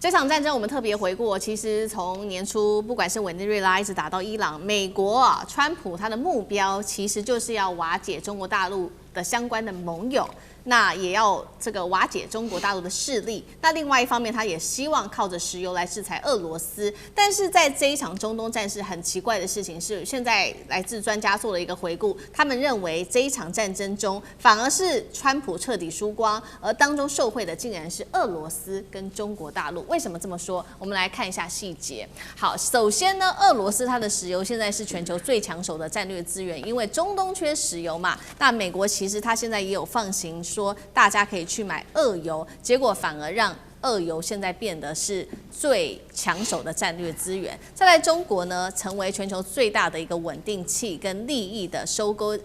这场战争我们特别回顾，其实从年初不管是委内瑞拉一直打到伊朗，美国啊，川普他的目标其实就是要瓦解中国大陆的相关的盟友。那也要这个瓦解中国大陆的势力。那另外一方面，他也希望靠着石油来制裁俄罗斯。但是在这一场中东战事，很奇怪的事情是，现在来自专家做了一个回顾，他们认为这一场战争中，反而是川普彻底输光，而当中受惠的竟然是俄罗斯跟中国大陆。为什么这么说？我们来看一下细节。好，首先呢，俄罗斯它的石油现在是全球最抢手的战略资源，因为中东缺石油嘛。那美国其实它现在也有放行说大家可以去买俄油，结果反而让俄油现在变得是最抢手的战略资源。再来，中国呢，成为全球最大的一个稳定器跟利益的收割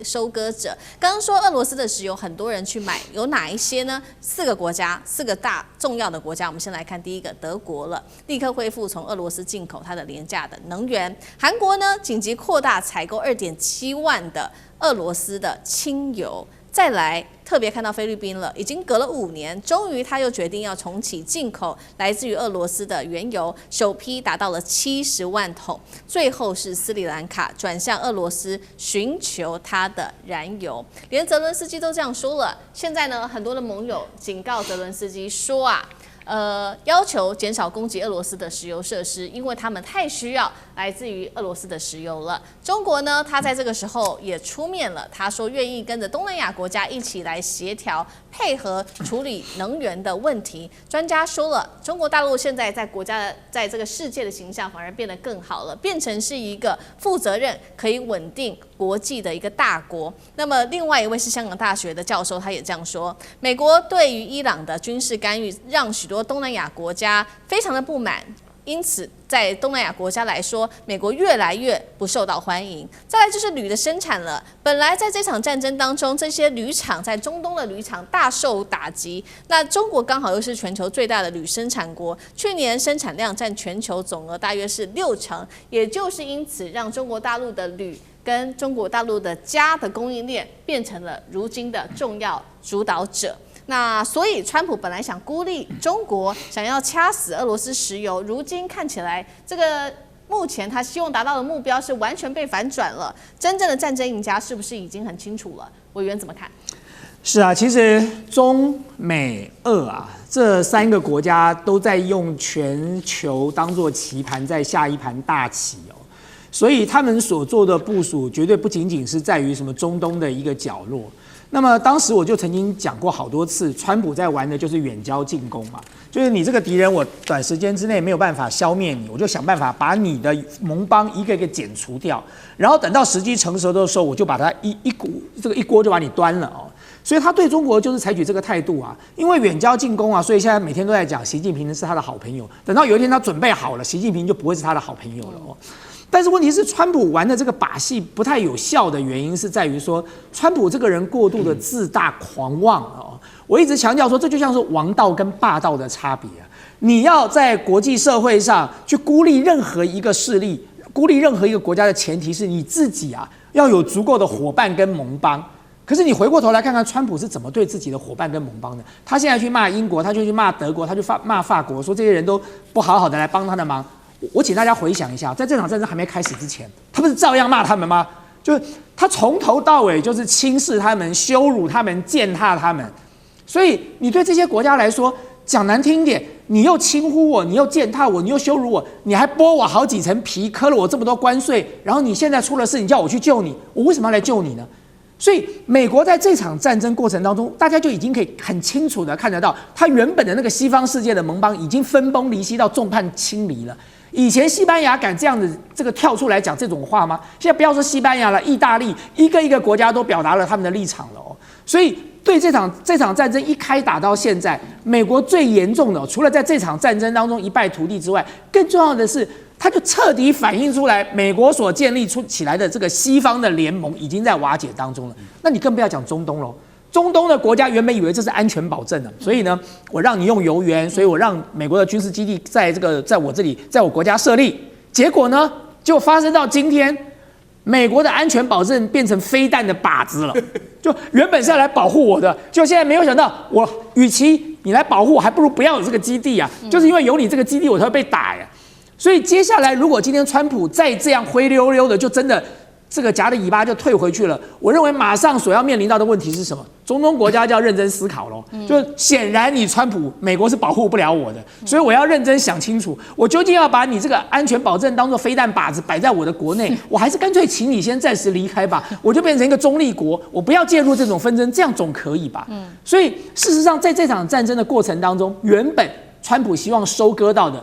者。刚刚说俄罗斯的石油，很多人去买，有哪一些呢？4个国家，4个大重要的国家。我们先来看第一个，德国了，立刻恢复从俄罗斯进口它的廉价的能源。韩国呢，紧急扩大采购2.7万的俄罗斯的轻油。再来，特别看到菲律宾了，已经隔了5年，终于他又决定要重启进口来自于俄罗斯的原油，首批达到了70万桶。最后是斯里兰卡转向俄罗斯寻求它的燃油，连泽伦斯基都这样说了。现在呢，很多的盟友警告泽伦斯基说啊。要求减少攻击俄罗斯的石油设施，因为他们太需要来自于俄罗斯的石油了。中国呢，他在这个时候也出面了，他说愿意跟着东南亚国家一起来协调配合处理能源的问题。专家说了，中国大陆现在在这个世界的形象反而变得更好了，变成是一个负责任、可以稳定国际的一个大国。那么，另外一位是香港大学的教授，他也这样说：美国对于伊朗的军事干预，让许多东南亚国家非常的不满，因此在东南亚国家来说，美国越来越不受到欢迎。再来就是铝的生产了，本来在这场战争当中，这些铝厂在中东的铝厂大受打击。那中国刚好又是全球最大的铝生产国，去年生产量占全球总额大约是60%，也就是因此让中国大陆的铝跟中国大陆的镓的供应链变成了如今的重要主导者。那所以，川普本来想孤立中国，想要掐死俄罗斯石油，如今看起来，这个目前他希望达到的目标是完全被反转了。真正的战争赢家是不是已经很清楚了？委员怎么看？是啊，其实中美俄啊这3个国家都在用全球当作棋盘，在下一盘大棋哦。所以他们所做的部署，绝对不仅仅是在于什么中东的一个角落。那么当时我就曾经讲过好多次，川普在玩的就是远交近攻嘛，就是你这个敌人，我短时间之内没有办法消灭你，我就想办法把你的盟邦一个一个剪除掉，然后等到时机成熟的时候，我就把它一锅就把你端了哦。所以他对中国就是采取这个态度啊，因为远交近攻啊，所以现在每天都在讲习近平是他的好朋友，等到有一天他准备好了，习近平就不会是他的好朋友了哦。但是问题是，川普玩的这个把戏不太有效的原因是在于说，川普这个人过度的自大狂妄哦。我一直强调说，这就像是王道跟霸道的差别啊。你要在国际社会上去孤立任何一个势力，孤立任何一个国家的前提是你自己啊要有足够的伙伴跟盟邦。可是你回过头来看看，川普是怎么对自己的伙伴跟盟邦的？他现在去骂英国，他就去骂德国，他就骂法国，说这些人都不好好的来帮他的忙。我请大家回想一下，在这场战争还没开始之前，他不是照样骂他们吗？就是他从头到尾就是轻视他们、羞辱他们、践踏他们。所以你对这些国家来说，讲难听一点，你又轻忽我，你又践踏我，你又羞辱我，你还剥我好几层皮，磕了我这么多关税，然后你现在出了事，你叫我去救你，我为什么要来救你呢？所以美国在这场战争过程当中，大家就已经可以很清楚的看得到，他原本的那个西方世界的盟邦已经分崩离析到众叛亲离了。以前西班牙敢这样子这个跳出来讲这种话吗？现在不要说西班牙了，意大利一个一个国家都表达了他们的立场了哦。所以对这场战争一开打到现在，美国最严重的，除了在这场战争当中一败涂地之外，更重要的是，它就彻底反映出来，美国所建立起来的这个西方的联盟已经在瓦解当中了。那你更不要讲中东喽。中东的国家原本以为这是安全保证的，所以呢，我让你用油源，所以我让美国的军事基地在我这里，在我国家设立，结果呢，就发生到今天，川普这个人，他就是一个自大狂妄的人，他从头到尾就是轻视他们、羞辱他们、践踏他们。所以你对这些国家来说，讲难听一点，你又轻忽我，你又践踏我，我为什么要来救你呢？所以对这场战争一开打到现在，美国最严重的，除了在这场战争当中一败涂地之外，更重要的是，他就彻底反映出来，美国所建立起来的这个西方的联盟已经在瓦解当中了。那你更不要讲中东喽。中东的国家原本以为这是安全保证的，所以呢，我让你用油源，所以我让美国的军事基地在这个在我国家设立，结果呢，就发生到今天美国的安全保证变成飞弹的靶子了，就原本是要来保护我的，就现在没有想到，我与其你来保护我，还不如不要有这个基地啊！就是因为有你这个基地，我才会被打呀。所以接下来，如果今天川普再这样灰溜溜的，就真的这个夹着尾巴就退回去了。我认为马上所要面临到的问题是什么？中东国家就要认真思考咯。就显然你川普美国是保护不了我的，所以我要认真想清楚，我究竟要把你这个安全保证当作飞弹靶子摆在我的国内，我还是干脆请你先暂时离开吧，我就变成一个中立国，我不要介入这种纷争，这样总可以吧？所以事实上，在这场战争的过程当中，原本川普希望收割到的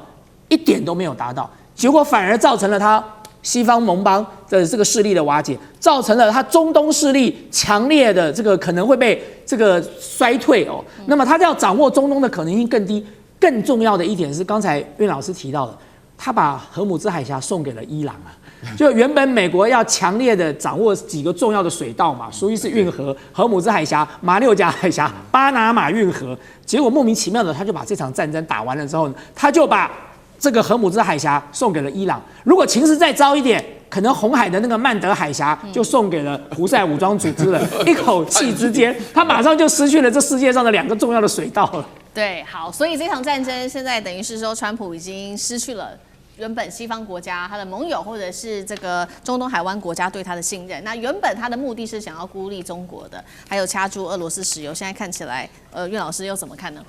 一点都没有达到，结果反而造成了他西方盟邦的这个势力的瓦解，造成了他中东势力强烈的这个可能会被这个衰退哦。那么他要掌握中东的可能性更低。更重要的一点是，刚才韵老师提到的，他把荷姆兹海峡送给了伊朗啊。就原本美国要强烈的掌握几个重要的水道嘛，苏伊士运河、荷姆兹海峡、马六甲海峡、巴拿马运河，结果莫名其妙的他就把这场战争打完了之后，他就把这个荷姆兹海峡送给了伊朗。如果情势再糟一点，可能红海的那个曼德海峡就送给了胡塞武装组织了。一口气之间，他马上就失去了这世界上的2个重要的水道了。对，好，所以这场战争现在等于是说，川普已经失去了原本西方国家他的盟友或者是这个中东海湾国家对他的信任。那原本他的目的是想要孤立中国的，还有掐住俄罗斯石油。现在看起来，岳老师又怎么看呢？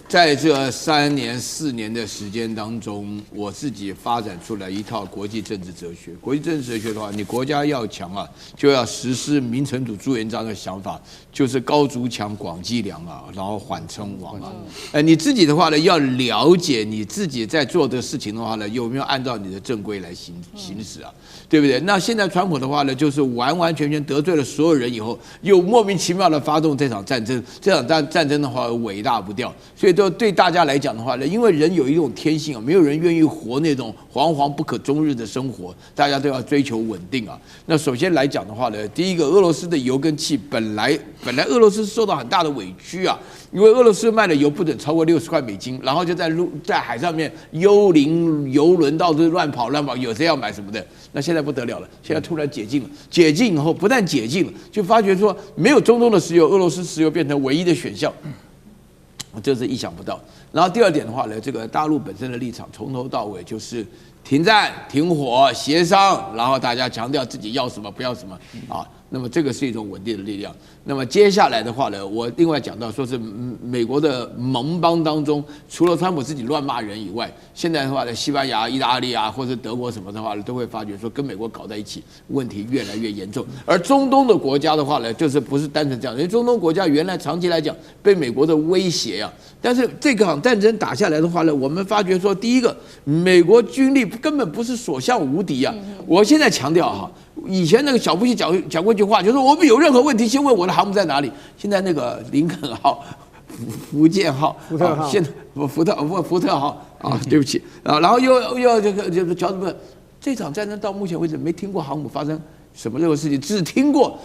在这3年4年的时间当中，我自己发展出来一套国际政治哲学。国际政治哲学的话，你国家要强啊，就要实施明成祖朱元璋的想法，就是高筑墙、广积粮啊，然后缓称王啊。你自己的话呢，要了解你自己在做的事情的话呢，有没有按照你的正规来行使啊？对不对？那现在川普的话呢，就是完完全全得罪了所有人以后，又莫名其妙的发动这场战争。这场战争的话，尾大不掉，所以对大家来讲的话呢，因为人有一种天性啊，没有人愿意活那种惶惶不可终日的生活，大家都要追求稳定啊。那首先来讲的话呢，第一个，俄罗斯的油跟气本来俄罗斯受到很大的委屈啊，因为俄罗斯卖的油不准超过60块美金，然后就在海上面幽灵游轮到处乱跑，有谁要买什么的？那现在不得了了，现在突然解禁了，解禁以后不但解禁了，就发觉说没有中东的石油，俄罗斯石油变成唯一的选项。这是意想不到。然后第二点的话呢，这个大陆本身的立场从头到尾就是停战、停火、协商，然后大家强调自己要什么不要什么啊。那么这个是一种稳定的力量。那么接下来的话呢，我另外讲到说是美国的盟邦当中，除了川普自己乱骂人以外，现在的话呢，西班牙、意大利啊，或者德国什么的话呢，都会发觉说跟美国搞在一起，问题越来越严重。而中东的国家的话呢，就是不是单纯这样，因为中东国家原来长期来讲被美国的威胁啊，但是这场战争打下来的话呢，我们发觉说，第一个，美国军力根本不是所向无敌啊。我现在强调哈。以前那个小布希讲过一句话，就是我们有任何问题先问我的航母在哪里。现在那个林肯号、福建号、福特号、福特号啊，对不起啊，然后又这个乔治布，这场战争到目前为止没听过航母发生什么任何事情，只听过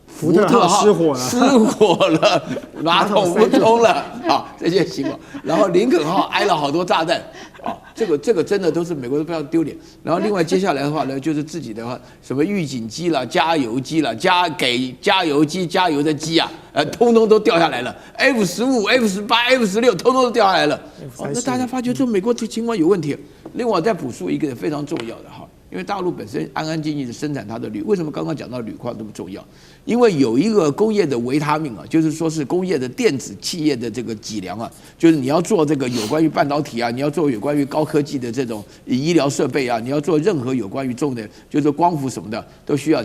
福特号失火了，马桶不通了啊，这些情况。然后林肯号挨了好多炸弹啊，这个真的都是美国都非常丢脸。然后另外接下来的话呢，就是自己的话，什么预警机啦、加油机啦、给加油机加油的机啊，通通都掉下来了。F-15、F-18、F-16通通都掉下来了。那大家发觉说美国这情况有问题。另外再补述一个非常重要的哈。因为大陆本身安安静静的生产它的铝，为什么刚刚讲到铝矿那么重要？因为有一个工业的维他命啊，就是说是工业的电子企业的这个脊梁啊，就是你要做这个有关于半导体啊，你要做有关于高科技的这种医疗设备啊，你要做任何有关于重的，就是光伏什么的，都需要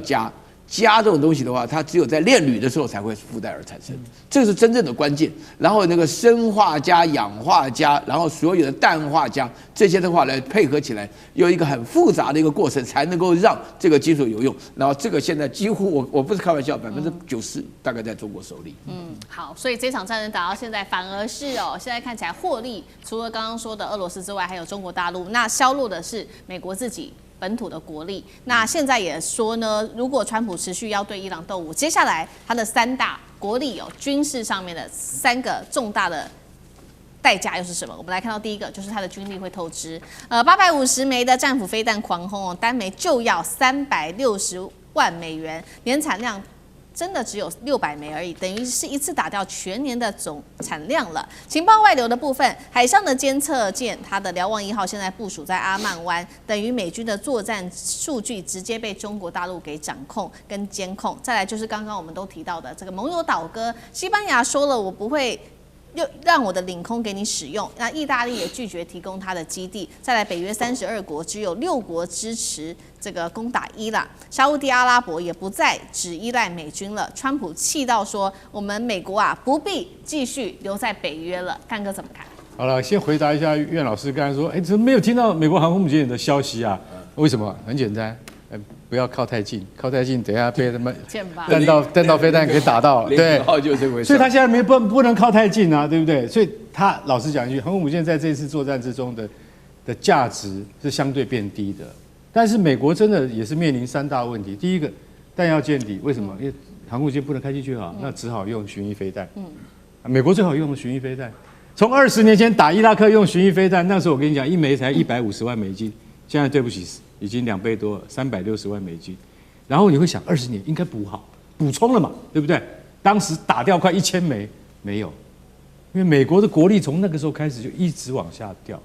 镓这种东西的话，它只有在炼铝的时候才会附带而产生，这是真正的关键。然后那个砷化镓、氧化镓，然后所有的氮化镓这些的话呢，配合起来有一个很复杂的一个过程，才能够让这个金属有用。然后这个现在几乎我不是开玩笑，90%大概在中国手里。好，所以这场战争打到现在，反而是现在看起来获利，除了刚刚说的俄罗斯之外，还有中国大陆，那削弱的是美国自己本土的国力。那现在也说呢，如果川普持续要对伊朗斗武，接下来他的3大国力军事上面的3个重大的代价又是什么？我们来看到第一个，就是它的军力会透支。850枚的战斧飞弹狂轰哦，单枚就要360万美元，年产量真的只有600枚而已，等于是一次打掉全年的总产量了。情报外流的部分，海上的监测舰，它的瞭望1号现在部署在阿曼湾，等于美军的作战数据直接被中国大陆给掌控跟监控。再来就是刚刚我们都提到的这个盟友倒戈，西班牙说了我不会让我的领空给你使用，那意大利也拒绝提供它的基地。再来，北约32国只有6国支持这个攻打伊朗，沙烏地阿拉伯也不再只依赖美军了。川普气到说：“我们美国啊，不必继续留在北约了。”干哥怎么看？好了，先回答一下苑老师刚才说，怎么没有听到美国航空母舰的消息啊？为什么？很简单。不要靠太近，靠太近，等一下被他们弹道飞弹给打到了。对，就这回事。所以他现在不能靠太近啊，对不对？所以他老实讲一句，航空母舰在这次作战之中的价值是相对变低的。但是美国真的也是面临3大问题。第一个，弹药见底，为什么？因为航空母舰不能开进去啊，那只好用巡弋飞弹。美国最好用的巡弋飞弹，从20年前打伊拉克用巡弋飞弹，那时候我跟你讲，一枚才150万美金，现在对不起。已经2倍多了，360万美金。然后你会想，20年应该补充了嘛，对不对？当时打掉快1000枚，没有，因为美国的国力从那个时候开始就一直往下掉，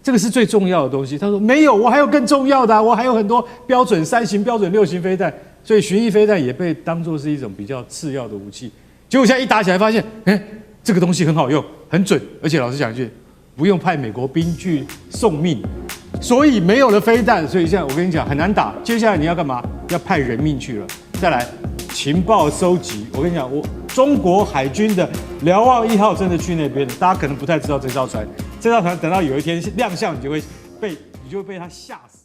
这个是最重要的东西。他说没有，我还有更重要的，我还有很多标准3型、标准6型飞弹，所以巡弋飞弹也被当作是一种比较次要的武器。结果现在一打起来，发现，这个东西很好用，很准，而且老实讲一句，不用派美国兵去送命。所以没有了飞弹，所以现在我跟你讲很难打。接下来你要干嘛？要派人命去了。再来，情报收集。我跟你讲，中国海军的瞭望1号真的去那边了。大家可能不太知道这艘船，等到有一天亮相，你就会被它吓死。